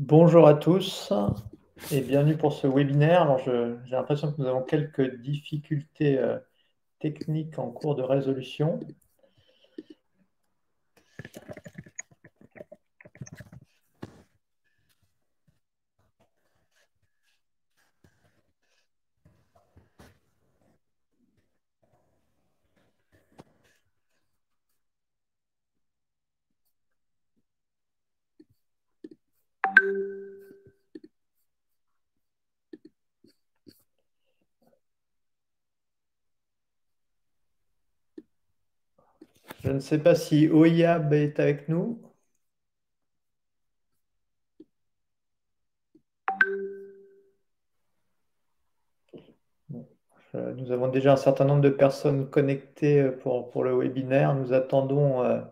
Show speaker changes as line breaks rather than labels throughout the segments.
Bonjour à tous et bienvenue pour ce webinaire. Alors, j'ai l'impression que nous avons quelques difficultés techniques en cours de résolution. Je ne sais pas si Oyab est avec nous. Bon, nous avons déjà un certain nombre de personnes connectées pour le webinaire. Nous attendons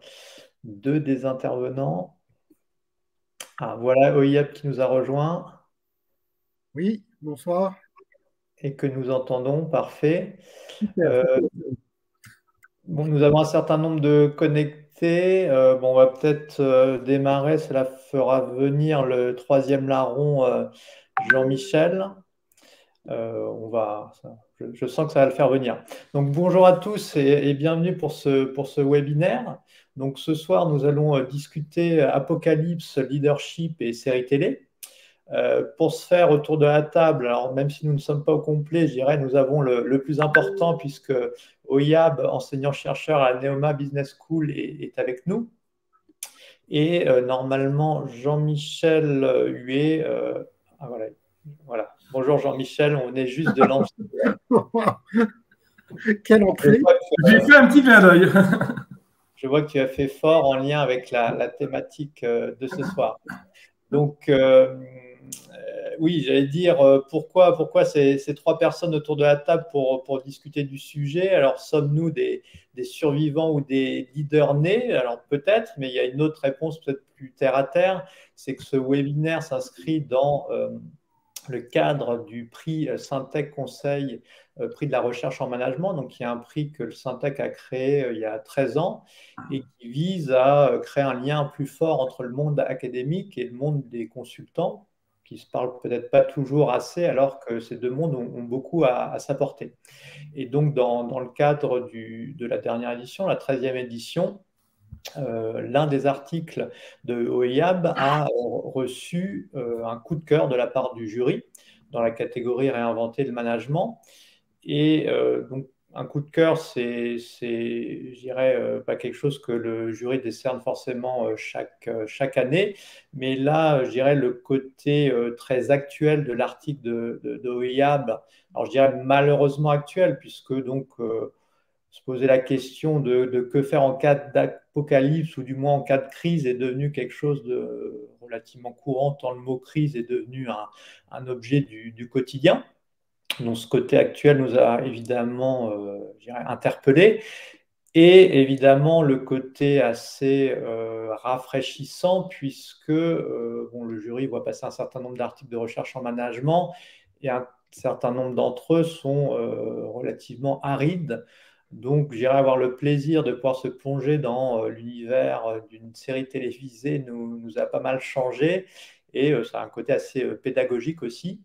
deux des intervenants. Ah, voilà Oyab qui nous a rejoint
Oui, bonsoir.
et que nous entendons. Parfait.
Super.
Euh, Bon, nous avons un certain nombre de connectés. Bon, on va peut-être démarrer. Cela fera venir le troisième larron, Jean-Michel. Je sens que ça va le faire venir. Donc, bonjour à tous et bienvenue pour ce webinaire. Donc, ce soir, nous allons discuter Apocalypse, leadership et séries télé. Pour se faire autour de la table, alors même si nous ne sommes pas au complet, je dirais nous avons le plus important puisque Oyab, enseignant-chercheur à Neoma Business School, est avec nous. Et normalement, Jean-Michel Huet. Ah, voilà, voilà. Bonjour Jean-Michel, on est juste de lancer.
Quelle
Je
entrée!
vois
J'ai fait un petit clin d'œil.
je vois que tu as fait fort en lien avec la thématique de ce soir. Donc, oui, j'allais dire pourquoi ces trois personnes autour de la table pour discuter du sujet. Alors, sommes-nous des survivants ou des leaders nés? Alors, peut-être, mais il y a une autre réponse peut-être plus terre à terre. C'est que ce webinaire s'inscrit dans le cadre du prix Syntec Conseil, prix de la recherche en management, donc il y a un prix que le Syntec a créé il y a 13 ans et qui vise à créer un lien plus fort entre le monde académique et le monde des consultants, qui se parlent peut-être pas toujours assez, alors que ces deux mondes ont beaucoup à s'apporter. Et donc, dans le cadre de la dernière édition, la 13e édition, l'un des articles de OEAB a reçu un coup de cœur de la part du jury dans la catégorie réinventer le management. Et donc, un coup de cœur, je dirais, pas quelque chose que le jury décerne forcément chaque année. Mais là, je dirais, le côté très actuel de l'article de OEAB, alors je dirais malheureusement actuel, puisque donc se poser la question de que faire en cas d'apocalypse ou du moins en cas de crise est devenu quelque chose de relativement courant, tant le mot crise est devenu un objet du quotidien. Donc ce côté actuel nous a évidemment interpellés. Et évidemment le côté assez rafraîchissant puisque bon, le jury voit passer un certain nombre d'articles de recherche en management et un certain nombre d'entre eux sont relativement arides. Donc, j'irai avoir le plaisir de pouvoir se plonger dans l'univers d'une série télévisée nous a pas mal changé et ça a un côté assez pédagogique aussi.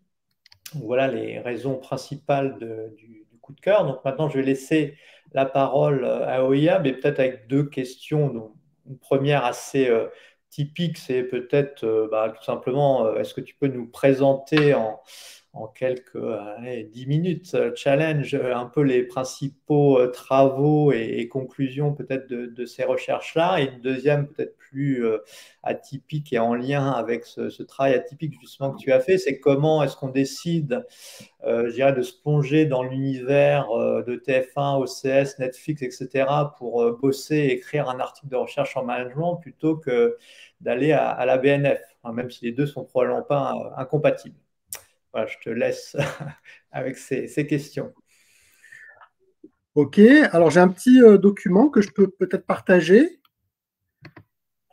Donc, voilà les raisons principales du coup de cœur. Donc maintenant, je vais laisser la parole à Oya, mais peut-être avec deux questions. Donc, une première assez typique, c'est peut-être tout simplement, est-ce que tu peux nous présenter en quelques 10 minutes, challenge un peu les principaux travaux et conclusions peut-être de ces recherches-là. Et une deuxième peut-être plus atypique et en lien avec ce travail atypique justement que tu as fait, c'est comment est-ce qu'on décide, je dirais, de se plonger dans l'univers de TF1, OCS, Netflix, etc. pour bosser et écrire un article de recherche en management plutôt que d'aller à la BNF, hein, même si les deux sont probablement pas incompatibles. Voilà, je te laisse avec ces questions.
Ok, alors j'ai un petit document que je peux peut-être partager.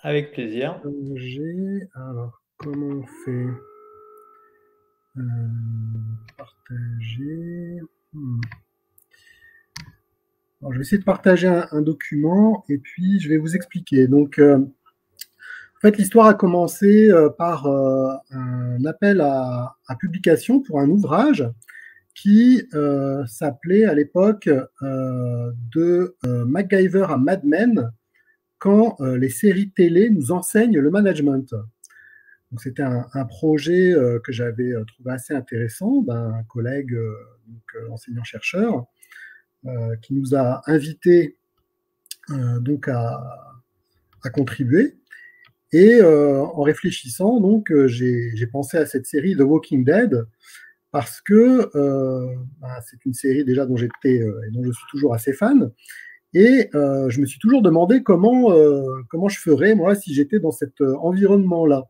Avec plaisir.
Alors, comment on fait? Partager. Alors, je vais essayer de partager un document et puis je vais vous expliquer. Donc, En fait, l'histoire a commencé par un appel à publication pour un ouvrage qui s'appelait à l'époque de MacGyver à Mad Men, quand les séries télé nous enseignent le management. C'était un projet que j'avais trouvé assez intéressant d'un collègue enseignant-chercheur qui nous a invités donc à contribuer. Et en réfléchissant, donc, j'ai pensé à cette série The Walking Dead parce que c'est une série déjà dont j'étais et dont je suis toujours assez fan. Et je me suis toujours demandé comment je ferais, moi, si j'étais dans cet environnement-là.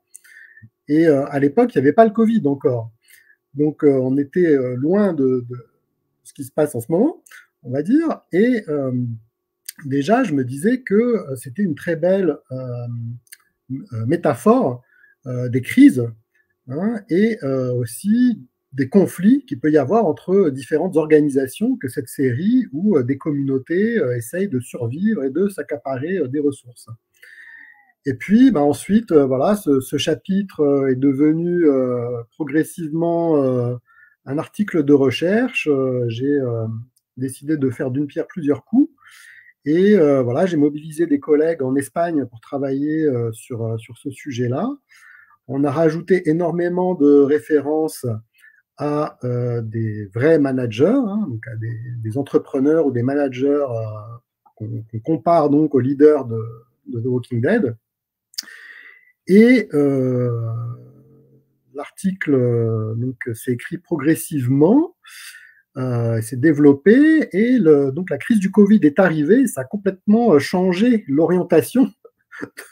Et à l'époque, il n'y avait pas le Covid encore. Donc, on était loin de ce qui se passe en ce moment, on va dire. Et déjà, je me disais que c'était une très belle métaphore des crises, hein, et aussi des conflits qu'il peut y avoir entre différentes organisations que cette série où des communautés essayent de survivre et de s'accaparer des ressources. Et puis ensuite, voilà, ce chapitre est devenu progressivement un article de recherche. J'ai décidé de faire d'une pierre plusieurs coups. Et voilà, j'ai mobilisé des collègues en Espagne pour travailler sur ce sujet-là. On a rajouté énormément de références à des vrais managers, hein, donc à des entrepreneurs ou des managers qu'on compare donc aux leaders de The Walking Dead. Et l'article s'est écrit progressivement, s'est développé, et donc la crise du Covid est arrivée, ça a complètement changé l'orientation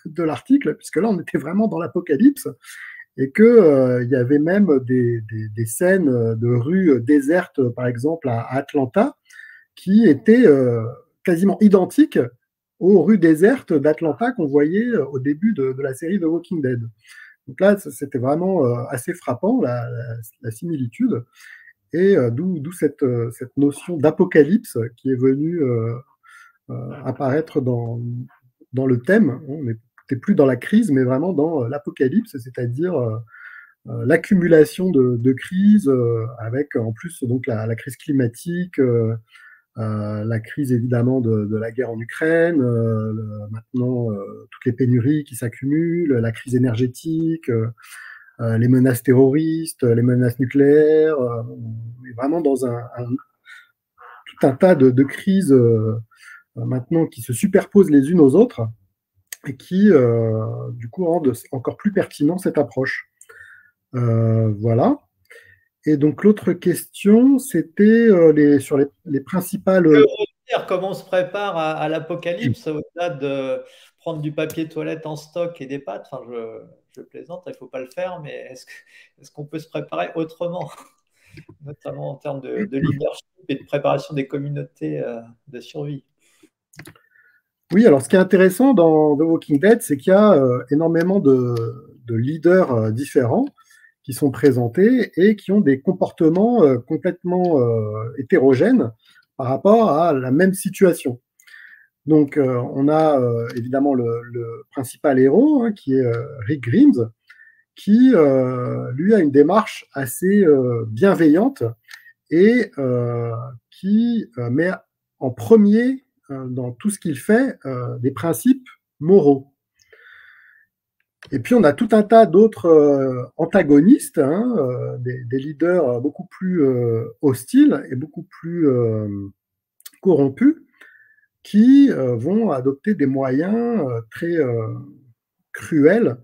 de l'article, puisque là on était vraiment dans l'apocalypse, et qu'il y avait même des scènes de rues désertes, par exemple à Atlanta, qui étaient quasiment identiques aux rues désertes d'Atlanta qu'on voyait au début de la série The Walking Dead. Donc là, c'était vraiment assez frappant, la similitude, et d'où cette notion d'apocalypse qui est venue apparaître dans le thème. On n'était plus dans la crise, mais vraiment dans l'apocalypse, c'est-à-dire l'accumulation de crises, avec en plus donc la crise climatique, la crise évidemment de la guerre en Ukraine, maintenant toutes les pénuries qui s'accumulent, la crise énergétique, les menaces terroristes, les menaces nucléaires. On est vraiment dans tout un tas de crises maintenant qui se superposent les unes aux autres et qui du coup rendent encore plus pertinent cette approche. Voilà. Et donc l'autre question, c'était sur les principales...
Comment on se prépare à l'apocalypse au-delà de prendre du papier toilette en stock et des pâtes. Enfin, je plaisante, il ne faut pas le faire, mais est-ce qu'on peut se préparer autrement, notamment en termes de leadership et de préparation des communautés de survie?
Oui, alors ce qui est intéressant dans The Walking Dead, c'est qu'il y a énormément de leaders différents qui sont présentés et qui ont des comportements complètement hétérogènes par rapport à la même situation. Donc, on a évidemment le principal héros, hein, qui est Rick Grimes, qui, lui, a une démarche assez bienveillante et qui met en premier, dans tout ce qu'il fait, des principes moraux. Et puis, on a tout un tas d'autres antagonistes, hein, des leaders beaucoup plus hostiles et beaucoup plus corrompus, qui vont adopter des moyens très cruels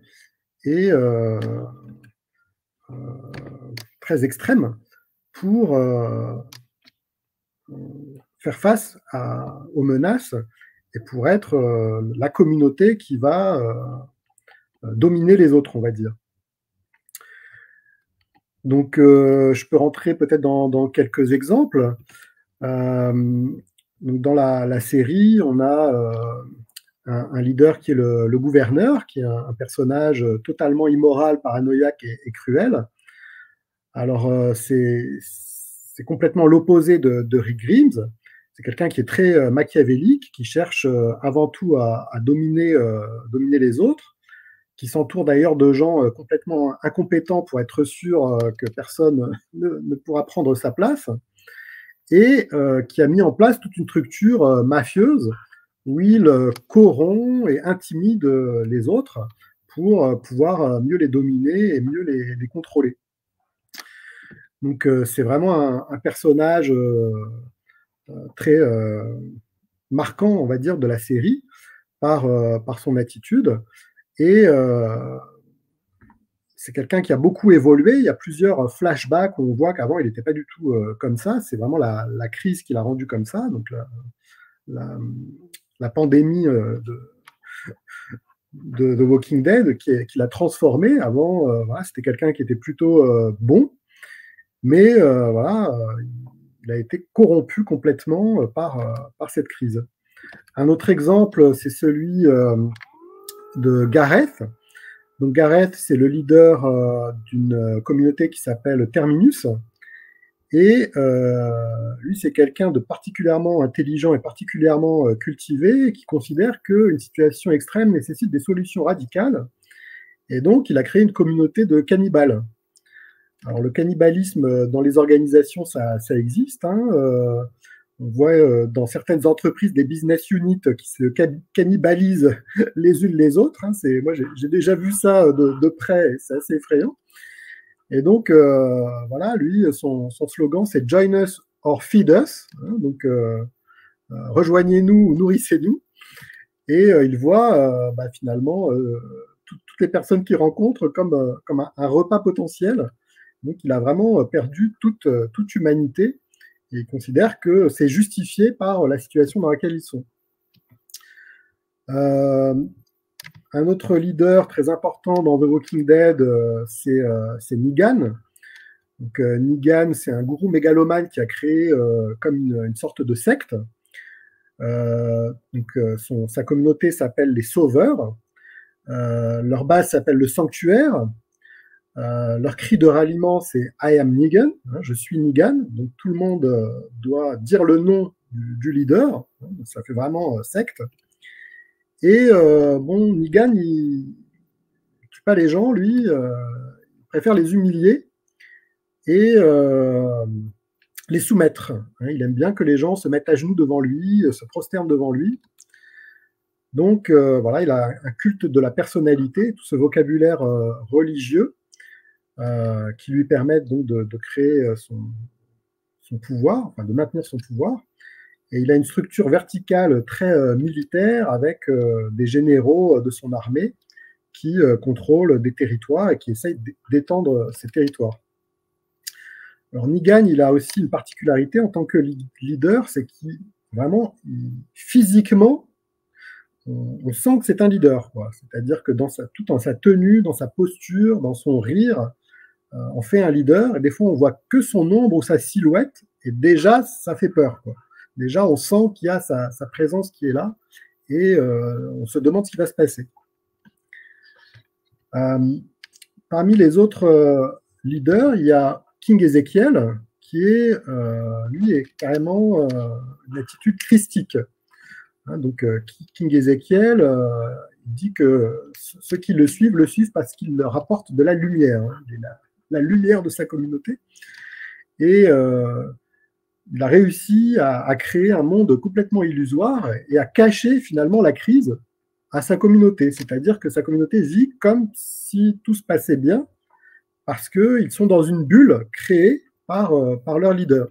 et très extrêmes pour faire face aux menaces et pour être la communauté qui va dominer les autres, on va dire. Donc, je peux rentrer peut-être dans quelques exemples. Donc dans la série, on a un leader qui est le gouverneur, qui est un personnage totalement immoral, paranoïaque et cruel. Alors, c'est complètement l'opposé de Rick Grimes. C'est quelqu'un qui est très machiavélique, qui cherche avant tout à dominer les autres, qui s'entoure d'ailleurs de gens complètement incompétents pour être sûr que personne ne pourra prendre sa place, et qui a mis en place toute une structure mafieuse où il corrompt et intimide les autres pour pouvoir mieux les dominer et mieux les contrôler. Donc c'est vraiment un personnage très marquant, on va dire, de la série par son attitude. Et c'est quelqu'un qui a beaucoup évolué. Il y a plusieurs flashbacks où on voit qu'avant, il n'était pas du tout comme ça. C'est vraiment la crise qui l'a rendu comme ça. Donc la pandémie de The Walking Dead qui l'a transformé. Avant, voilà, c'était quelqu'un qui était plutôt bon, mais voilà, il a été corrompu complètement par cette crise. Un autre exemple, c'est celui de Gareth. Donc Gareth, c'est le leader d'une communauté qui s'appelle Terminus. Et lui, c'est quelqu'un de particulièrement intelligent et particulièrement cultivé, qui considère qu'une situation extrême nécessite des solutions radicales. Et donc, il a créé une communauté de cannibales. Alors, le cannibalisme dans les organisations, ça existe. Hein. On voit dans certaines entreprises des business units qui se cannibalisent les unes les autres. Hein. Moi, j'ai déjà vu ça de près, c'est assez effrayant. Et donc, voilà, lui, son slogan, c'est « Join us or feed us hein, ». Donc, rejoignez-nous ou nourrissez-nous. Et il voit finalement toutes les personnes qu'il rencontre comme un repas potentiel. Donc, il a vraiment perdu toute humanité et il considère que c'est justifié par la situation dans laquelle ils sont. Un autre leader très important dans The Walking Dead, c'est Negan. Donc, Negan, c'est un gourou mégalomane qui a créé comme une sorte de secte. Donc, sa communauté s'appelle les Sauveurs. Leur base s'appelle le Sanctuaire. Leur cri de ralliement, c'est I am Negan, hein, je suis Negan. Donc, tout le monde doit dire le nom du leader. Hein, ça fait vraiment secte. Et bon, Negan, il ne tue pas les gens, lui, il préfère les humilier et les soumettre. Hein, il aime bien que les gens se mettent à genoux devant lui, se prosternent devant lui. Donc, voilà, il a un culte de la personnalité, tout ce vocabulaire religieux qui lui permettent donc de créer son pouvoir, enfin de maintenir son pouvoir. Et il a une structure verticale très militaire avec des généraux de son armée qui contrôlent des territoires et qui essayent d'étendre ces territoires. Alors Negan, il a aussi une particularité en tant que leader, c'est qu'il vraiment, physiquement, on sent que c'est un leader. C'est-à-dire que tout dans sa tenue, dans sa posture, dans son rire, on fait un leader, et des fois on voit que son ombre ou sa silhouette, et déjà ça fait peur, quoi. Déjà on sent qu'il y a sa présence qui est là, et on se demande ce qui va se passer. Parmi les autres leaders, il y a King Ezekiel, qui est, lui, est carrément une attitude christique. Hein, donc King Ezekiel dit que ceux qui le suivent parce qu'il leur apporte de la lumière, hein, la lumière de sa communauté. Et il a réussi à créer un monde complètement illusoire et à cacher finalement la crise à sa communauté. C'est-à-dire que sa communauté vit comme si tout se passait bien parce qu'ils sont dans une bulle créée par leur leader.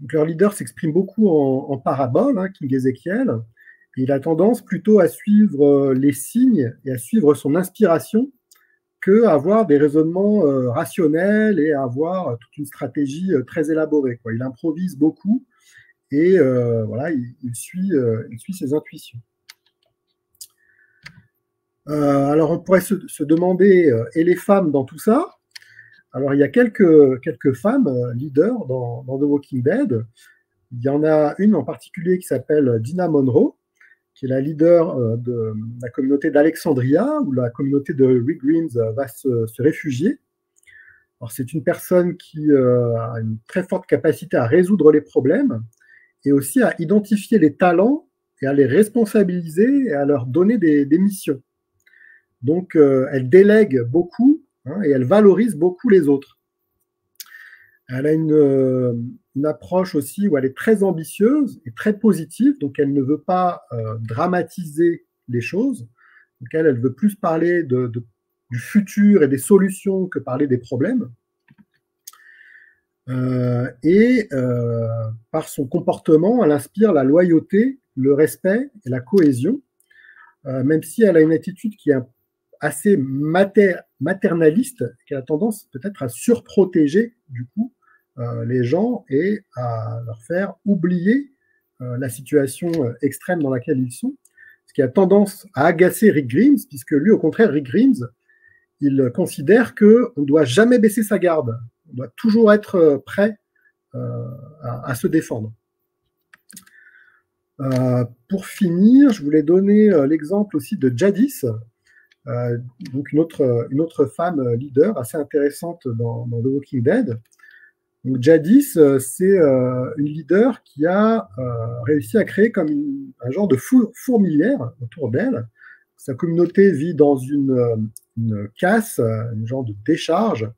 Donc, leur leader s'exprime beaucoup en parabole, hein, King Ezekiel. Et il a tendance plutôt à suivre les signes et à suivre son inspiration qu'à avoir des raisonnements rationnels et à avoir toute une stratégie très élaborée, quoi. Il improvise beaucoup et voilà, il suit ses intuitions. Alors on pourrait se demander, et les femmes dans tout ça? Alors il y a quelques femmes leaders dans The Walking Dead. Il y en a une en particulier qui s'appelle Dina Monroe, qui est la leader de la communauté d'Alexandria, où la communauté de Rick Grimes va se réfugier. Alors, c'est une personne qui a une très forte capacité à résoudre les problèmes et aussi à identifier les talents et à les responsabiliser et à leur donner des missions. Donc, elle délègue beaucoup, hein, et elle valorise beaucoup les autres. Elle a une approche aussi où elle est très ambitieuse et très positive, donc elle ne veut pas dramatiser les choses. Donc elle veut plus parler du futur et des solutions que parler des problèmes. Par son comportement, elle inspire la loyauté, le respect et la cohésion, même si elle a une attitude qui est assez maternaliste, qui a tendance peut-être à surprotéger du coup les gens et à leur faire oublier la situation extrême dans laquelle ils sont, ce qui a tendance à agacer Rick Grimes, puisque lui, au contraire, Rick Grimes, il considère qu'on ne doit jamais baisser sa garde, on doit toujours être prêt à se défendre. Pour finir, je voulais donner l'exemple aussi de Jadis, donc une autre femme leader assez intéressante dans The Walking Dead. Donc Jadis, c'est une leader qui a réussi à créer comme un genre de fourmilière autour d'elle. Sa communauté vit dans une casse, une genre de décharge,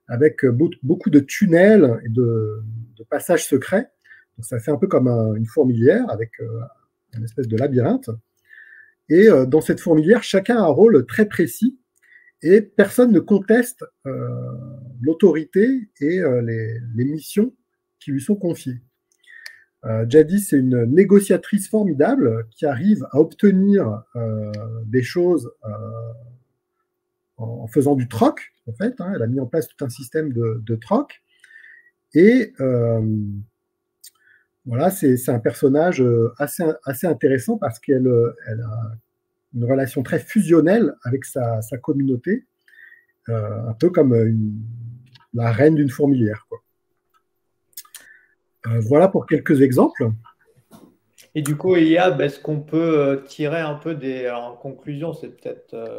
avec beaucoup de tunnels et de passages secrets. Donc ça fait un peu comme une fourmilière avec une espèce de labyrinthe. Et dans cette fourmilière, chacun a un rôle très précis et personne ne conteste l'autorité et les missions qui lui sont confiées. Jadis, c'est une négociatrice formidable qui arrive à obtenir des choses en faisant du troc, en fait. Hein, elle a mis en place tout un système de troc. Et voilà, c'est un personnage assez intéressant parce qu'elle a une relation très fusionnelle avec sa communauté, un peu comme la reine d'une fourmilière, quoi. Voilà pour quelques exemples.
Et du coup, Eliab, est-ce qu'on peut tirer un peu en conclusion, c'est peut-être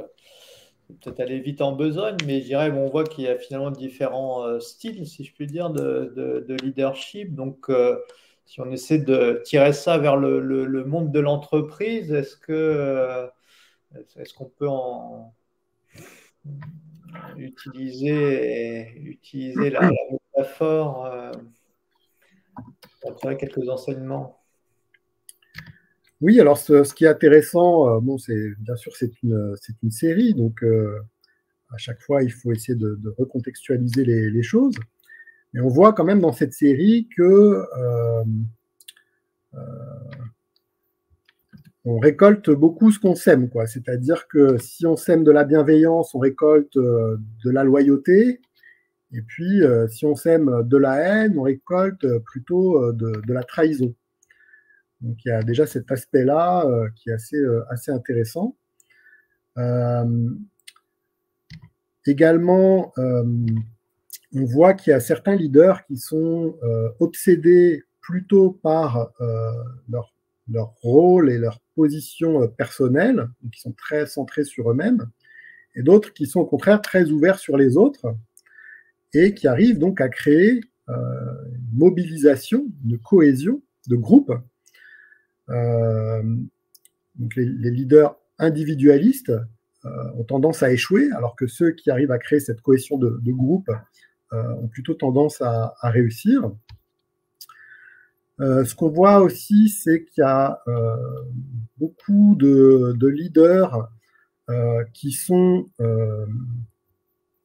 aller vite en besogne, mais je dirais, bon, on voit qu'il y a finalement différents styles, si je puis dire, de leadership. Donc, si on essaie de tirer ça vers le monde de l'entreprise, est-ce qu'on peut utiliser la métaphore pour tirer quelques enseignements?
Oui, alors ce qui est intéressant, bon, bien sûr c'est une série, donc à chaque fois il faut essayer de recontextualiser les choses. Mais on voit quand même dans cette série que on récolte beaucoup ce qu'on sème, quoi. C'est-à-dire que si on sème de la bienveillance, on récolte de la loyauté. Et puis, si on sème de la haine, on récolte plutôt de la trahison. Donc, il y a déjà cet aspect-là qui est assez intéressant. Également, on voit qu'il y a certains leaders qui sont obsédés plutôt par leur rôle et leur position personnelle, qui sont très centrés sur eux-mêmes, et d'autres qui sont au contraire très ouverts sur les autres, et qui arrivent donc à créer une mobilisation, une cohésion de groupe. Donc les leaders individualistes ont tendance à échouer, alors que ceux qui arrivent à créer cette cohésion de groupe ont plutôt tendance à réussir. Ce qu'on voit aussi, c'est qu'il y a beaucoup de leaders qui sont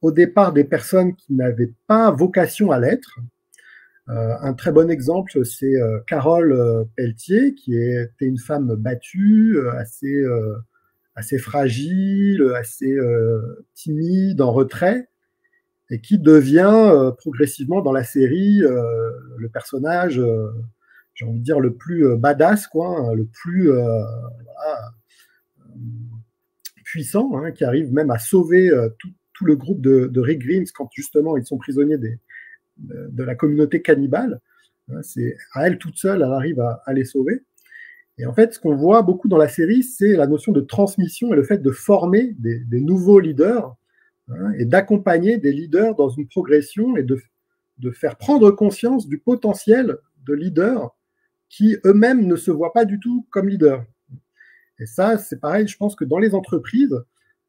au départ des personnes qui n'avaient pas vocation à l'être. Un très bon exemple, c'est Carole Pelletier, qui était une femme battue, assez fragile, assez timide, en retrait, et qui devient progressivement dans la série le personnage, j'ai envie de dire, le plus badass, quoi, hein, le plus puissant, hein, qui arrive même à sauver tout le groupe de Rick Grimes quand justement ils sont prisonniers de la communauté cannibale. C'est à elle toute seule, elle arrive à les sauver. Et en fait, ce qu'on voit beaucoup dans la série, c'est la notion de transmission et le fait de former des nouveaux leaders, hein, et d'accompagner des leaders dans une progression et de faire prendre conscience du potentiel de leaders qui eux-mêmes ne se voient pas du tout comme leaders. Et ça, c'est pareil, je pense que dans les entreprises,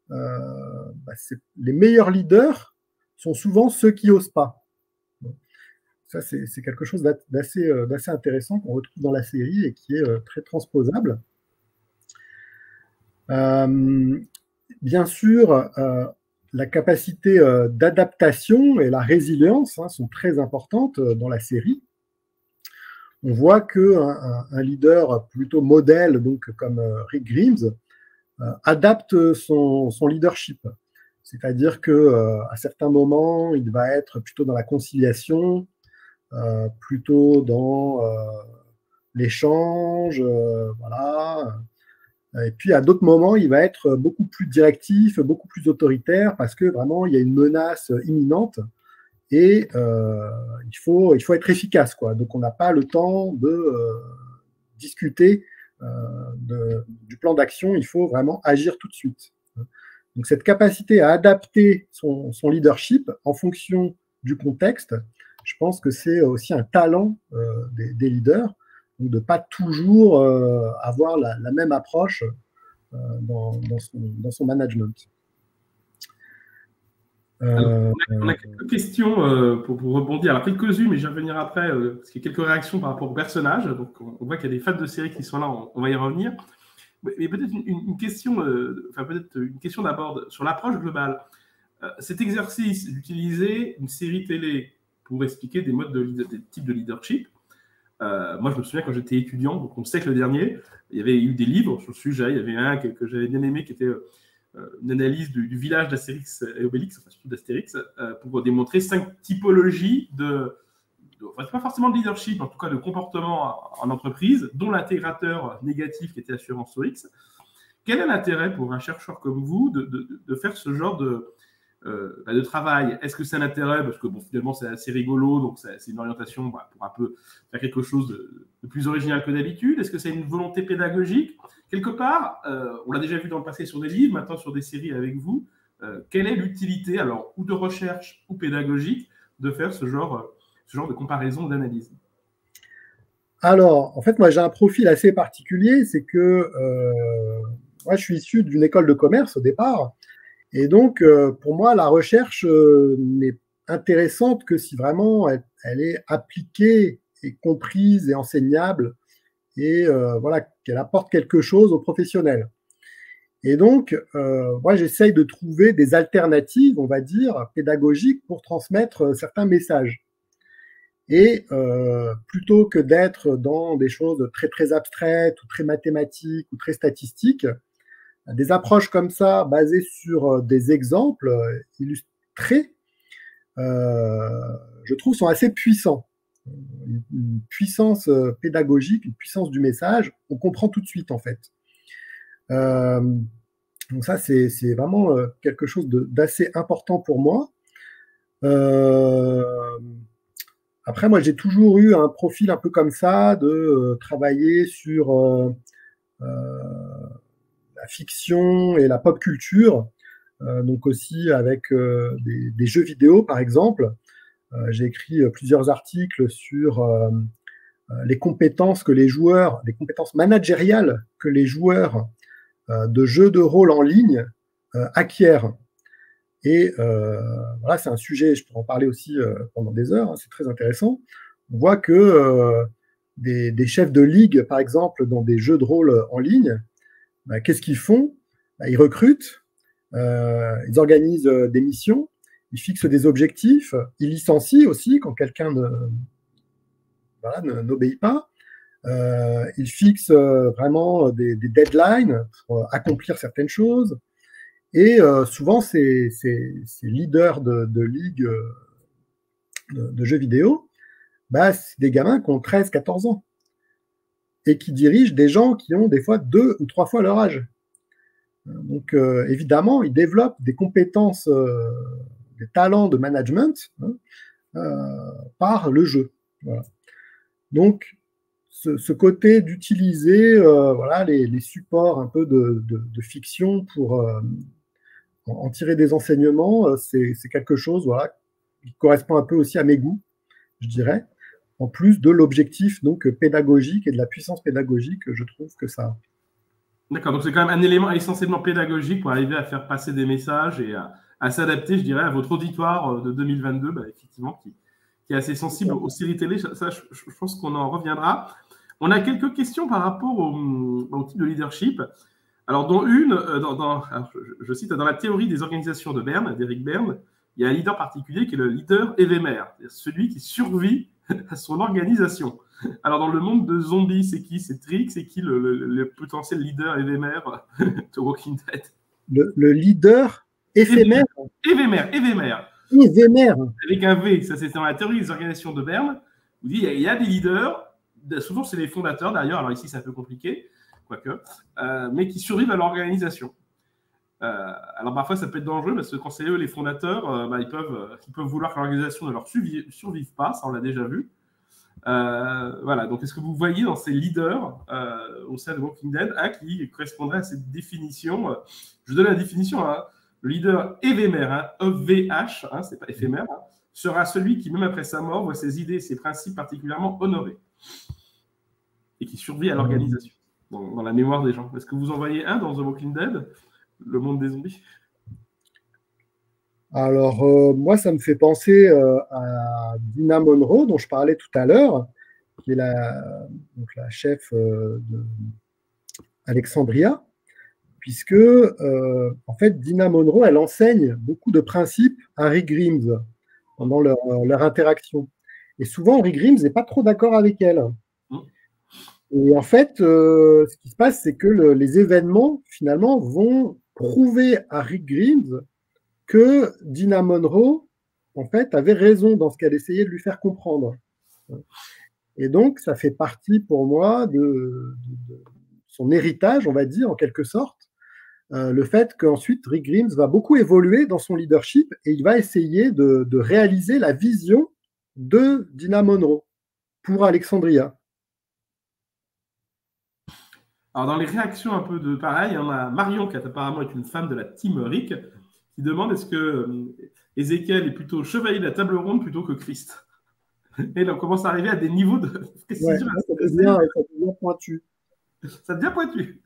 les meilleurs leaders sont souvent ceux qui n'osent pas. Ça, c'est quelque chose d'assez intéressant qu'on retrouve dans la série et qui est très transposable. Bien sûr, la capacité d'adaptation et la résilience sont très importantes dans la série. On voit qu'un leader plutôt modèle, donc comme Rick Grimes, adapte son leadership. C'est-à-dire qu'à certains moments, il va être plutôt dans la conciliation, plutôt dans l'échange, voilà. Et puis à d'autres moments, il va être beaucoup plus directif, beaucoup plus autoritaire, parce que vraiment, il y a une menace imminente et il faut être efficace, quoi. Donc on n'a pas le temps de discuter du plan d'action, il faut vraiment agir tout de suite. Donc cette capacité à adapter son leadership en fonction du contexte, je pense que c'est aussi un talent des leaders, donc de ne pas toujours avoir la même approche dans son management.
Alors, on a quelques questions pour rebondir. Alors, quelques-unes, mais j'y revenir après, parce qu'il y a quelques réactions par rapport au personnage. Donc, on voit qu'il y a des fans de séries qui sont là, on va y revenir. Mais peut-être une question, peut-être une question d'abord sur l'approche globale. Cet exercice d'utiliser une série télé pour expliquer des types de leadership. Moi, je me souviens quand j'étais étudiant, donc on sait que le dernier, il y avait eu des livres sur le sujet. Il y avait un que j'avais bien aimé qui était une analyse du village d'Astérix et Obélix, enfin surtout d'Astérix, pour démontrer 5 typologies pas forcément de leadership, en tout cas de comportement en entreprise, dont l'intégrateur négatif qui était Assurance X. Quel est l'intérêt pour un chercheur comme vous de faire ce genre de travail? Est-ce que c'est un intérêt parce que finalement c'est assez rigolo, donc c'est une orientation pour un peu faire quelque chose de plus original que d'habitude? Est-ce que c'est une volonté pédagogique? Quelque part, on l'a déjà vu dans le passé sur des livres, maintenant sur des séries avec vous. Quelle est l'utilité, alors, ou de recherche ou pédagogique, de faire ce genre de comparaison, d'analyse?
Alors, en fait, moi, j'ai un profil assez particulier, c'est que moi, je suis issu d'une école de commerce au départ, et donc, pour moi, la recherche n'est intéressante que si vraiment elle est appliquée et comprise et enseignable, et voilà, qu'elle apporte quelque chose aux professionnels. Et donc, moi, j'essaye de trouver des alternatives, on va dire, pédagogiques pour transmettre certains messages. Et plutôt que d'être dans des choses très, très abstraites ou très mathématiques ou très statistiques, des approches comme ça, basées sur des exemples illustrés, je trouve, sont assez puissants. Une puissance pédagogique, une puissance du message, on comprend tout de suite, en fait. Donc ça, c'est vraiment quelque chose d'assez important pour moi. Après, moi, j'ai toujours eu un profil un peu comme ça, de travailler sur la fiction et la pop culture, donc aussi avec des jeux vidéo, par exemple. J'ai écrit plusieurs articles sur les compétences que les joueurs, les compétences managériales que les joueurs de jeux de rôle en ligne acquièrent. Et voilà, c'est un sujet, je pourrais en parler aussi pendant des heures, c'est très intéressant. On voit que des chefs de ligue, par exemple, dans des jeux de rôle en ligne, qu'est-ce qu'ils font? Ils recrutent, ils organisent des missions, ils fixent des objectifs, ils licencient aussi quand quelqu'un n'obéit pas. Ils fixent vraiment des deadlines pour accomplir certaines choses. Et souvent, ces leaders de ligues de jeux vidéo, c'est des gamins qui ont 13-14 ans et qui dirigent des gens qui ont des fois 2 ou 3 fois leur âge. Donc, évidemment, ils développent des compétences, des talents de management par le jeu. Voilà. Donc, ce côté d'utiliser voilà, les supports un peu de fiction pour en tirer des enseignements, c'est quelque chose voilà, qui correspond un peu aussi à mes goûts, je dirais, en plus de l'objectif donc pédagogique et de la puissance pédagogique, je trouve que ça a.
D'accord, donc c'est quand même un élément essentiellement pédagogique pour arriver à faire passer des messages et à s'adapter, je dirais, à votre auditoire de 2022, effectivement, qui est assez sensible aux séries télé. Ça, je pense qu'on en reviendra. On a quelques questions par rapport au type de leadership. Alors, dont une, alors, je cite, dans la théorie des organisations de Berne, d'Eric Berne, il y a un leader particulier qui est le leader éphémère, celui qui survit à son organisation. Alors, dans le monde de zombies, c'est qui? C'est Trick? C'est qui le potentiel leader éphémère de Walking Dead?
Le leader éphémère?
Éphémère.
Éphémère.
Avec un V, ça c'est dans la théorie des organisations de Berne. Vous dites, il y a des leaders, souvent c'est les fondateurs d'ailleurs, alors ici c'est un peu compliqué, quoique, mais qui survivent à l'organisation. Alors parfois ça peut être dangereux parce que quand c'est eux les fondateurs, ils peuvent vouloir que l'organisation ne leur survive pas, ça on l'a déjà vu. Voilà, donc est-ce que vous voyez dans ces leaders au sein de Walking Dead qui correspondrait à cette définition? Je donne la définition, le leader éphémère, EVH, c'est pas éphémère, sera celui qui, même après sa mort, voit ses idées et ses principes particulièrement honorés et qui survit à l'organisation, dans la mémoire des gens. Est-ce que vous en voyez un dans The Walking Dead, le monde des zombies?
Alors, moi, ça me fait penser à Dina Monroe, dont je parlais tout à l'heure, qui est la chef d'Alexandria, puisque, en fait, Dina Monroe, elle enseigne beaucoup de principes à Rick Grimes pendant leur interaction. Et souvent, Rick Grimes n'est pas trop d'accord avec elle. Et en fait, ce qui se passe, c'est que les événements, finalement, vont prouver à Rick Grimes que Dina Monroe, en fait, avait raison dans ce qu'elle essayait de lui faire comprendre. Et donc, ça fait partie pour moi de son héritage, on va dire, en quelque sorte, le fait qu'ensuite Rick Grimes va beaucoup évoluer dans son leadership et il va essayer de réaliser la vision de Dina Monroe pour Alexandria.
Alors, dans les réactions un peu de pareil, il y en a Marion, qui apparemment est une femme de la team Rick, qui demande est-ce que Ézéchiel est plutôt chevalier de la table ronde plutôt que Christ? Et là, on commence à arriver à des niveaux de précision.
Ouais, ça devient pointu.
Ça devient pointu.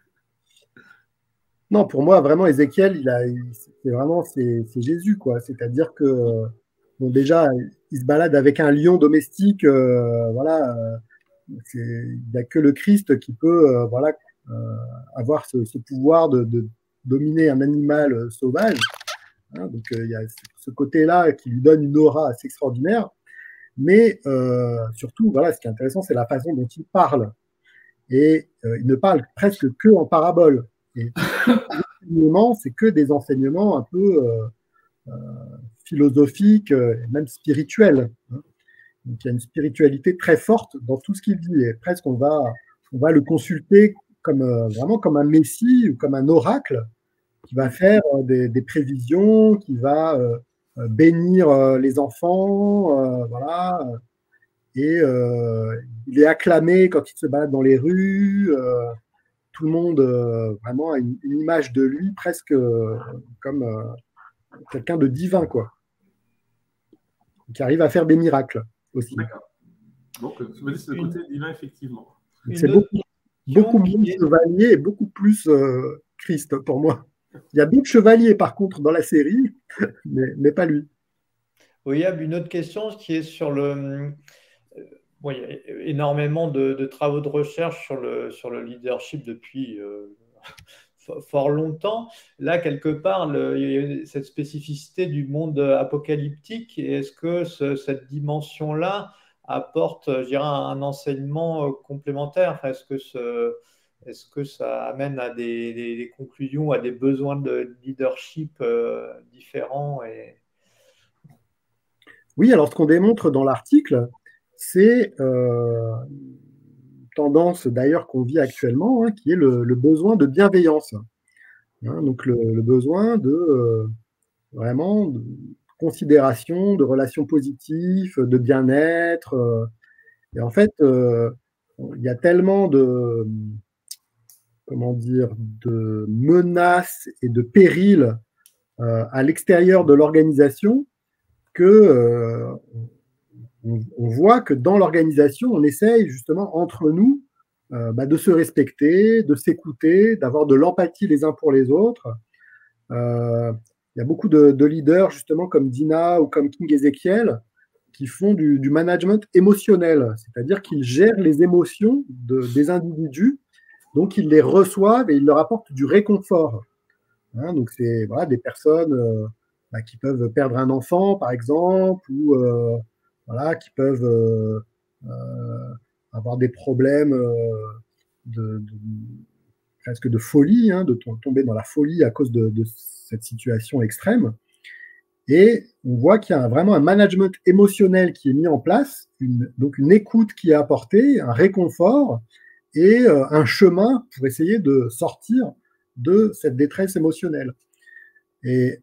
Non, pour moi, vraiment, Ézéchiel, c'est Jésus, quoi. C'est-à-dire que, bon, déjà, il se balade avec un lion domestique, voilà. Il n'y a que le Christ qui peut, voilà, avoir ce pouvoir de dominer un animal sauvage. Hein, donc, il y a ce côté-là qui lui donne une aura assez extraordinaire. Mais surtout, voilà, ce qui est intéressant, c'est la façon dont il parle. Et il ne parle presque que en parabole. Et c'est que des enseignements un peu philosophiques, même spirituels. Hein. Donc, il y a une spiritualité très forte dans tout ce qu'il dit. Et presque, on va le consulter vraiment comme un messie ou comme un oracle qui va faire des prévisions, qui va bénir les enfants, voilà. Et il est acclamé quand il se balade dans les rues. Tout le monde vraiment a une image de lui presque comme quelqu'un de divin, quoi, qui arrive à faire des miracles aussi.
D'accord. Donc, c'est le côté divin, effectivement.
C'est beaucoup moins chevalier et beaucoup plus Christ pour moi. Il y a d'autres chevaliers, par contre, dans la série, mais pas lui.
Oui, il y a une autre question qui est sur le... Bon, il y a énormément de travaux de recherche sur le leadership depuis fort longtemps. Là, quelque part, il y a cette spécificité du monde apocalyptique. Et est-ce que cette dimension-là apporte, je dirais, un enseignement complémentaire? Enfin, est-ce que ça amène à des conclusions, à des besoins de leadership différents
Oui, alors ce qu'on démontre dans l'article, c'est une tendance d'ailleurs qu'on vit actuellement, hein, qui est le besoin de bienveillance. Hein, donc le besoin de vraiment de considération, de relations positives, de bien-être. Et en fait, il y a tellement de menaces et de périls à l'extérieur de l'organisation que on voit que dans l'organisation, on essaye justement entre nous de se respecter, de s'écouter, d'avoir de l'empathie les uns pour les autres. Il y a beaucoup de leaders, justement, comme Dina ou comme King Ezekiel, qui font du management émotionnel, c'est-à-dire qu'ils gèrent les émotions des individus, donc ils les reçoivent et ils leur apportent du réconfort. Hein, donc c'est des personnes qui peuvent perdre un enfant, par exemple, ou qui peuvent avoir des problèmes presque de folie, hein, de tomber dans la folie à cause de cette situation extrême. Et on voit qu'il y a vraiment un management émotionnel qui est mis en place, donc une écoute qui est apportée, un réconfort et un chemin pour essayer de sortir de cette détresse émotionnelle. Et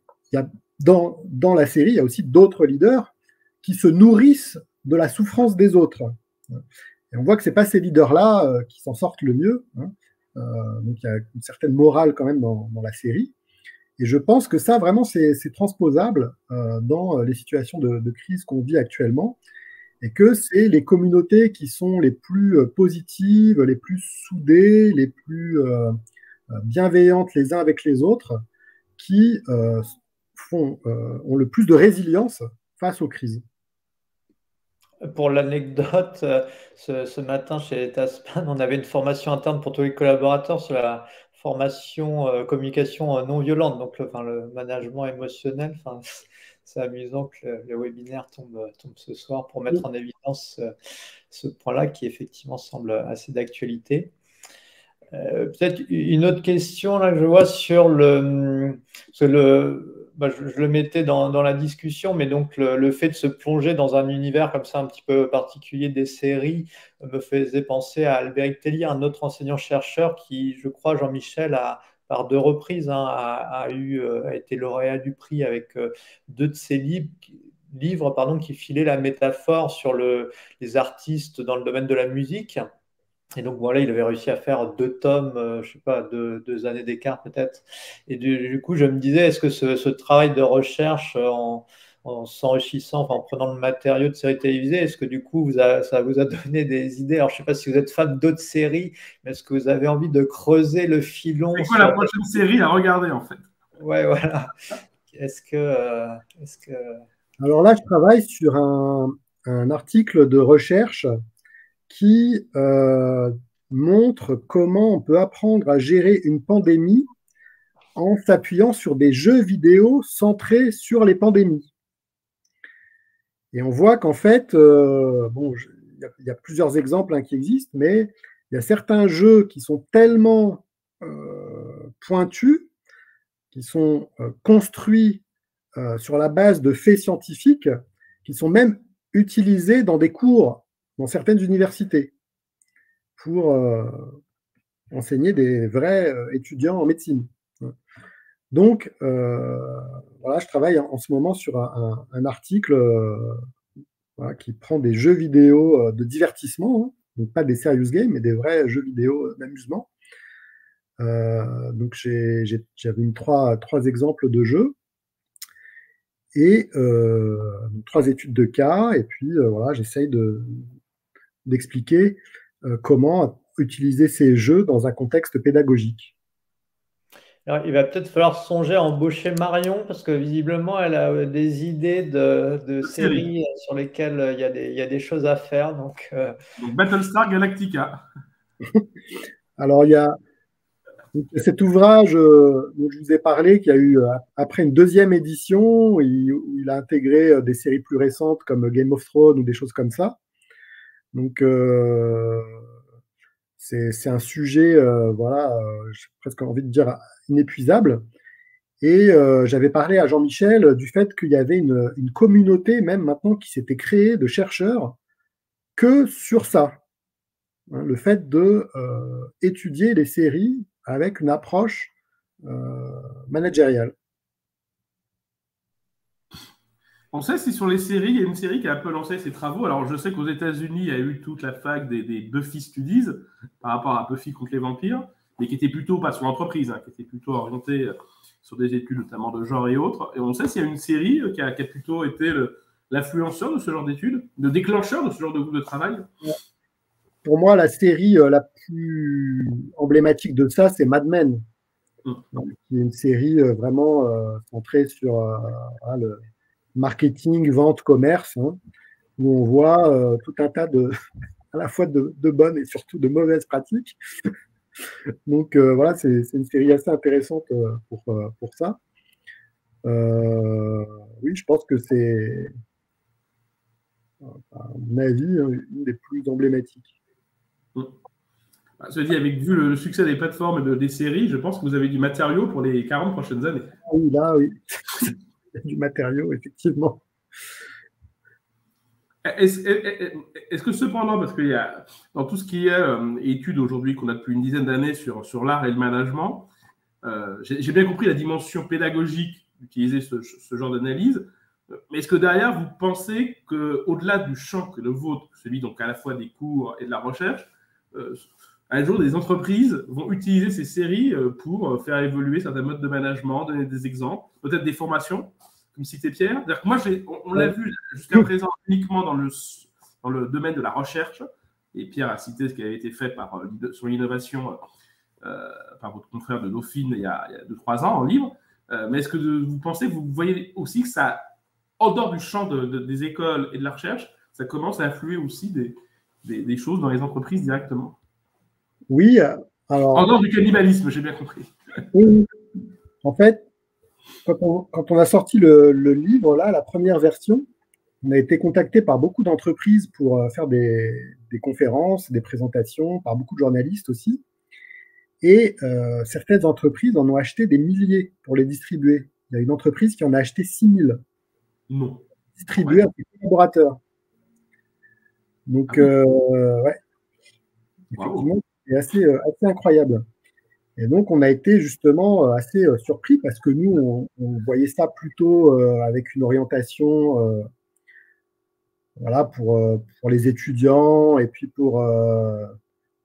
dans la série, il y a aussi d'autres leaders qui se nourrissent de la souffrance des autres. Et on voit que ce n'est pas ces leaders-là qui s'en sortent le mieux. Hein. Donc il y a une certaine morale quand même dans la série. Et je pense que ça, vraiment, c'est transposable dans les situations de crise qu'on vit actuellement, et que c'est les communautés qui sont les plus positives, les plus soudées, les plus bienveillantes les uns avec les autres, qui ont le plus de résilience face aux crises.
Pour l'anecdote, ce matin chez Tasman, on avait une formation interne pour tous les collaborateurs sur la formation communication non violente, donc le management émotionnel. C'est amusant que le webinaire tombe ce soir pour mettre en évidence ce point-là qui effectivement semble assez d'actualité. Peut-être une autre question là que je vois sur je le mettais dans la discussion, mais donc le fait de se plonger dans un univers comme ça un petit peu particulier des séries me faisait penser à Albéric Tellier, un autre enseignant-chercheur qui, je crois, Jean-Michel, par 2 reprises a été lauréat du prix avec 2 de ses livres qui filaient la métaphore sur les artistes dans le domaine de la musique. Et donc voilà, il avait réussi à faire 2 tomes, je ne sais pas, 2 années d'écart peut-être. Et du coup, je me disais, est-ce que ce travail de recherche en s'enrichissant, en prenant le matériau de séries télévisées, est-ce que du coup, ça vous a donné des idées? Alors, je ne sais pas si vous êtes fan d'autres séries, mais est-ce que vous avez envie de creuser le filon?
C'est quoi la prochaine série à regarder, en fait?
Ouais, voilà. Est-ce que...
Alors là, je travaille sur un article de recherche qui montre comment on peut apprendre à gérer une pandémie en s'appuyant sur des jeux vidéo centrés sur les pandémies. Et on voit qu'en fait, il y a plusieurs exemples qui existent, mais il y a certains jeux qui sont tellement pointus, qui sont construits sur la base de faits scientifiques, qui sont même utilisés dans des cours dans certaines universités pour enseigner des vrais étudiants en médecine. Donc, voilà, je travaille en ce moment sur un article qui prend des jeux vidéo de divertissement, hein, donc pas des serious games, mais des vrais jeux vidéo d'amusement. Donc, j'avais mis trois exemples de jeux et 3 études de cas, et puis voilà, j'essaye d'expliquer comment utiliser ces jeux dans un contexte pédagogique.
Alors, il va peut-être falloir songer à embaucher Marion, parce que visiblement, elle a des idées de séries sur lesquelles il y a des choses à faire. Donc
Battlestar Galactica.
Alors, il y a cet ouvrage dont je vous ai parlé, qui a eu, après une 2e édition, où il a intégré des séries plus récentes comme Game of Thrones ou des choses comme ça. Donc, c'est un sujet, j'ai presque envie de dire inépuisable. Et j'avais parlé à Jean-Michel du fait qu'il y avait une communauté, même maintenant, qui s'était créée de chercheurs que sur ça. Hein, le fait de étudier les séries avec une approche managériale.
On sait si sur les séries, il y a une série qui a un peu lancé ses travaux. Alors, je sais qu'aux États-Unis, il y a eu toute la vague des Buffy Studies par rapport à Buffy contre les vampires, mais qui était plutôt pas sur l'entreprise, qui était plutôt orientée sur des études notamment de genre et autres. Et on sait s'il y a une série qui a plutôt été l'influenceur de ce genre d'études, le déclencheur de ce genre de groupe de travail.
pour moi, la série la plus emblématique de ça, c'est Mad Men, qui est une série vraiment centrée sur le marketing, vente, commerce, hein, où on voit tout un tas à la fois de bonnes et surtout de mauvaises pratiques. Donc voilà, c'est une série assez intéressante pour ça. Oui, je pense que c'est, à mon avis, une des plus emblématiques.
Cela dit, avec vu le succès des plateformes et des séries, je pense que vous avez du matériau pour les 40 prochaines années.
Oui, là, oui. Il y a du matériau, effectivement.
Est-ce que cependant, parce qu'il y a dans tout ce qui est études aujourd'hui qu'on a depuis une dizaine d'années sur l'art et le management, j'ai bien compris la dimension pédagogique d'utiliser ce genre d'analyse, mais est-ce que derrière, vous pensez qu'au-delà du champ que le vôtre, celui donc à la fois des cours et de la recherche, un jour, des entreprises vont utiliser ces séries pour faire évoluer certains modes de management, donner des exemples, peut-être des formations, comme citait Pierre. Que moi, on l'a vu jusqu'à présent uniquement dans le domaine de la recherche, et Pierre a cité ce qui avait été fait sur l'innovation par votre confrère de Dauphine il y a 2-3 ans en livre. Mais est-ce que vous pensez, vous voyez aussi que ça, en dehors du champ des écoles et de la recherche, ça commence à influer aussi des choses dans les entreprises directement?
Oui, alors.
En dehors du cannibalisme, j'ai bien compris.
Oui, en fait, quand on a sorti le livre, là, la première version, on a été contacté par beaucoup d'entreprises pour faire des conférences, des présentations, par beaucoup de journalistes aussi. Et certaines entreprises en ont acheté des milliers pour les distribuer. Il y a une entreprise qui en a acheté 6000 distribués à ses collaborateurs. Donc, ouais, effectivement, c'est assez incroyable. Et donc, on a été justement assez surpris parce que nous, on voyait ça plutôt avec une orientation voilà, pour les étudiants et puis pour, on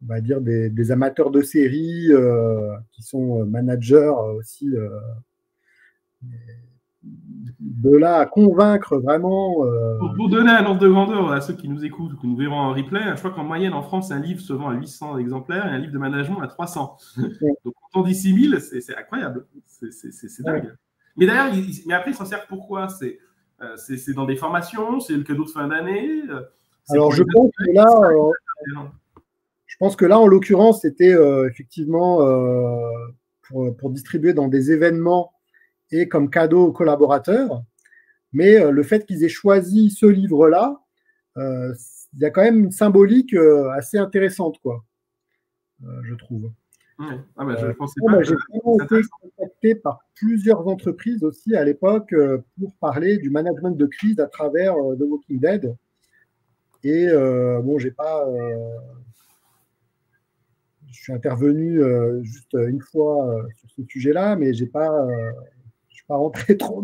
va dire, des amateurs de séries qui sont managers aussi. De là à convaincre vraiment.
Pour donner un ordre de grandeur à ceux qui nous écoutent ou qui nous verront en replay, je crois qu'en moyenne en France, un livre se vend à 800 exemplaires et un livre de management à 300. Donc, quand on dit 6000, c'est incroyable. C'est dingue. Ouais. Mais d'ailleurs, mais après, il s'en sert pourquoi? C'est dans des formations, c'est le cadeau de fin d'année.
Alors, je pense que là, en l'occurrence, c'était effectivement pour distribuer dans des événements et comme cadeau aux collaborateurs. Mais le fait qu'ils aient choisi ce livre-là, il y a quand même une symbolique assez intéressante, quoi, je trouve.
Ouais. Ah bah, je pensais pas.
J'ai vraiment été contacté par plusieurs entreprises aussi à l'époque pour parler du management de crise à travers The Walking Dead. Et bon, j'ai pas. Je suis intervenu juste une fois sur ce sujet-là, mais je ne suis pas rentré trop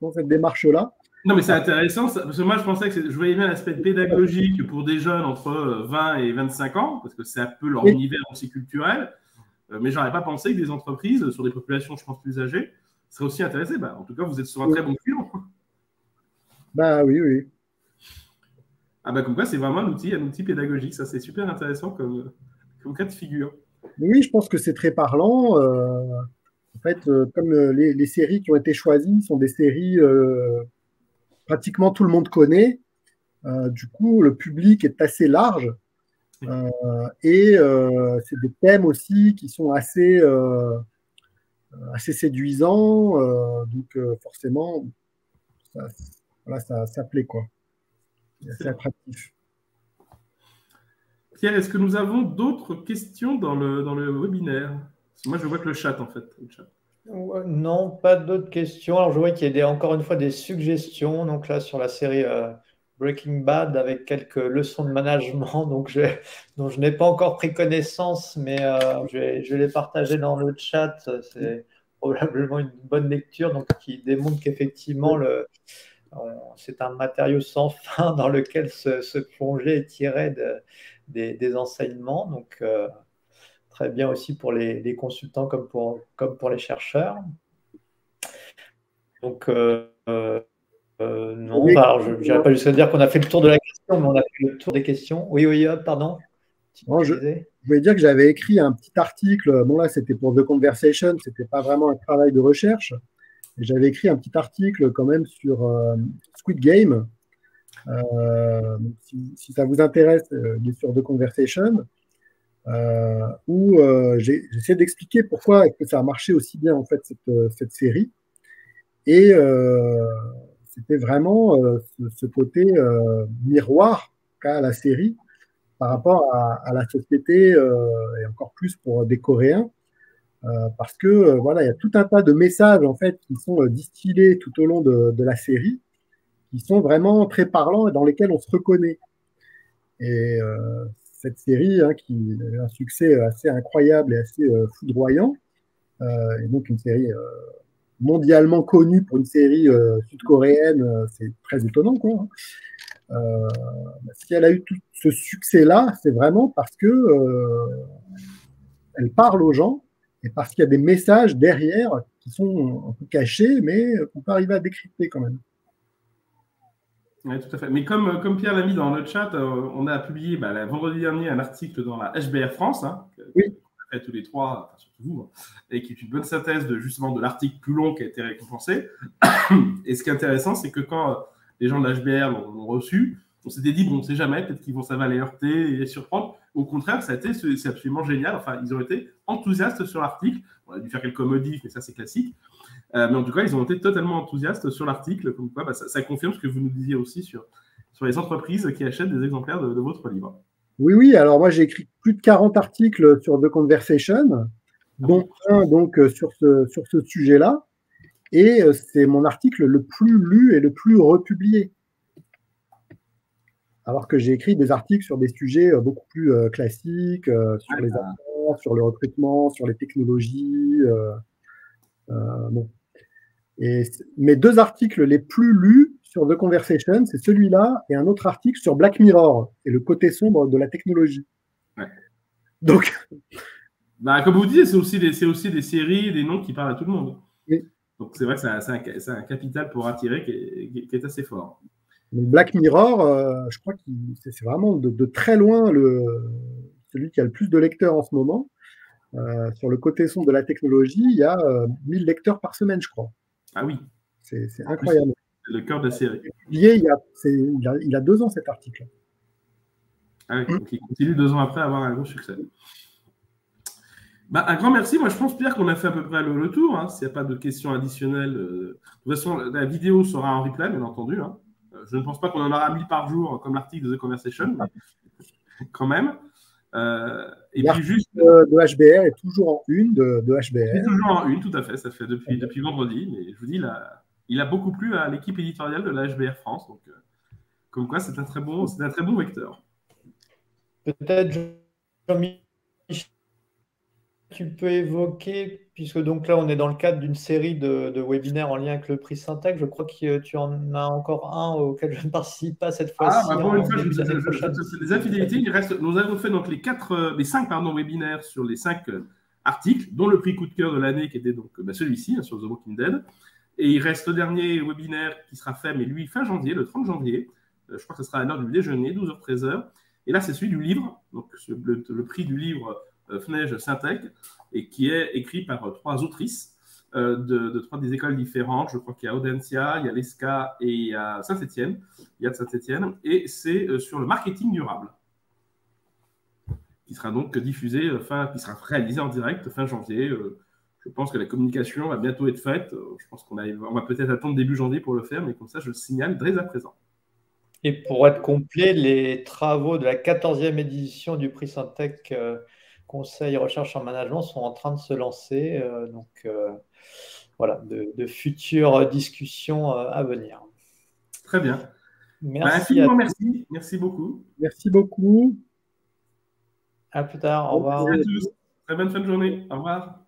dans cette démarche-là.
Non, mais c'est intéressant, parce que moi, je pensais que je voyais bien l'aspect pédagogique pour des jeunes entre 20 et 25 ans, parce que c'est un peu leur univers aussi culturel, mais je n'aurais pas pensé que des entreprises, sur des populations, je pense, plus âgées, seraient aussi intéressées. En tout cas, vous êtes sur un très bon client.
Bah oui, oui.
Ah bah comme quoi, c'est vraiment un outil pédagogique. Ça, c'est super intéressant comme cas de figure.
Oui, je pense que c'est très parlant. En fait, comme les séries qui ont été choisies sont des séries pratiquement tout le monde connaît, du coup, le public est assez large. Et c'est des thèmes aussi qui sont assez séduisants. Donc, forcément, ça plaît, quoi. C'est attractif.
Pierre, est-ce que nous avons d'autres questions dans le webinaire? Moi, je vois que le chat, en fait.
Non, pas d'autres questions. Alors, je vois qu'il y a encore une fois des suggestions. Donc là, sur la série Breaking Bad, avec quelques leçons de management, dont je n'ai pas encore pris connaissance, mais je vais les partager dans le chat. C'est probablement une bonne lecture, donc qui démontre qu'effectivement, c'est un matériau sans fin dans lequel se plonger et tirer des enseignements. Donc, très bien aussi pour les consultants comme pour les chercheurs. Donc, non, alors je n'irai pas jusqu'à dire qu'on a fait le tour de la question, mais on a fait le tour des questions. Oui, pardon.
Je voulais dire que j'avais écrit un petit article. Bon, là, c'était pour The Conversation, c'était pas vraiment un travail de recherche. J'avais écrit un petit article quand même sur Squid Game. Si ça vous intéresse, il est sur The Conversation, où j'essaie d'expliquer pourquoi est-ce que ça a marché aussi bien en fait cette série. Et c'était vraiment ce côté miroir qu'a la série par rapport à la société et encore plus pour des Coréens. Parce que voilà, il y a tout un tas de messages en fait qui sont distillés tout au long de la série, qui sont vraiment très parlants et dans lesquels on se reconnaît. Et cette série, qui a eu un succès assez incroyable et assez foudroyant, et donc une série mondialement connue pour une série sud-coréenne, c'est très étonnant, quoi. Si elle a eu tout ce succès-là, c'est vraiment parce que elle parle aux gens et parce qu'il y a des messages derrière qui sont un peu cachés, mais qu'on peut arriver à décrypter quand même.
Oui, tout à fait. Mais comme Pierre l'a mis dans le chat, on a publié vendredi dernier un article dans la HBR France,
oui.
qu'on a fait tous les trois, enfin, surtout vous, et qui est une bonne synthèse justement de l'article plus long qui a été récompensé. Et ce qui est intéressant, c'est que quand les gens de l'HBR l'ont reçu, on s'était dit, bon, on ne sait jamais, peut-être ça va les heurter et les surprendre. Au contraire, c'est absolument génial. Enfin, ils ont été enthousiastes sur l'article. On a dû faire quelques modifs, mais ça, c'est classique. Mais en tout cas, ils ont été totalement enthousiastes sur l'article. Comme quoi, ça confirme ce que vous nous disiez aussi sur les entreprises qui achètent des exemplaires de votre livre.
Oui. Alors, moi, j'ai écrit plus de 40 articles sur The Conversation, dont un sur ce sujet-là. Et c'est mon article le plus lu et le plus republié. Alors que j'ai écrit des articles sur des sujets beaucoup plus classiques, sur les affaires, sur le recrutement, sur les technologies. Bon. Et mes deux articles les plus lus sur The Conversation, c'est celui-là et un autre article sur Black Mirror et le côté sombre de la technologie.
Ouais.
Donc,
comme vous dites, c'est aussi des séries, des noms qui parlent à tout le monde.
Oui.
Donc c'est vrai que c'est un capital pour attirer qui est assez fort.
Donc Black Mirror, je crois que c'est vraiment de très loin celui qui a le plus de lecteurs en ce moment. Sur le côté sombre de la technologie, il y a 1000 lecteurs par semaine, je crois.
Ah oui.
C'est incroyable.
C'est le cœur de la série.
Il a 2 ans cet article.
Ah oui, donc il continue 2 ans après à avoir un gros succès. Un grand merci. Moi, je pense, Pierre, qu'on a fait à peu près le tour. S'il n'y a pas de questions additionnelles. De toute façon, la vidéo sera en replay, bien entendu. Je ne pense pas qu'on en aura 1000 par jour, comme l'article de The Conversation, mais quand même. Et puis juste
de HBR est toujours en une de HBR.
Il est toujours en une, tout à fait. Ça fait depuis vendredi. Mais je vous dis, il a beaucoup plu à l'équipe éditoriale de la HBR France. Donc, comme quoi, c'est un très bon vecteur.
Peut-être, Jean-Michel, tu peux évoquer, puisque donc là, on est dans le cadre d'une série de webinaires en lien avec le prix Syntec. Je crois que tu en as encore un auquel je ne participe pas cette fois-ci.
Une fois, je fais des infidélités. Nous avons fait donc les 5 webinaires sur les 5 articles, dont le prix coup de cœur de l'année qui était donc celui-ci, sur The Walking Dead. Et il reste le dernier webinaire qui sera fait, mais lui, fin janvier, le 30 janvier. Je crois que ce sera à l'heure du déjeuner, 12h-13h. Et là, c'est celui du livre, donc le prix du livre FNEJ Syntec, et qui est écrit par 3 autrices de 3 des écoles différentes. Je crois qu'il y a Audencia, il y a l'ESCA et il y a Saint-Étienne. Il y a de Saint-Étienne. Et c'est sur le marketing durable, qui sera donc diffusé, qui sera réalisé en direct fin janvier. Je pense que la communication va bientôt être faite. Je pense qu'on va peut-être attendre début janvier pour le faire, mais comme ça, je le signale dès à présent.
Et pour être complet, les travaux de la 14e édition du prix Syntec Conseil Recherche en Management sont en train de se lancer. Voilà, de futures discussions à venir.
Très bien.
Merci.
Merci beaucoup.
Merci beaucoup.
À plus tard. Au revoir.
Merci à tous. Très bonne fin de journée. Au revoir.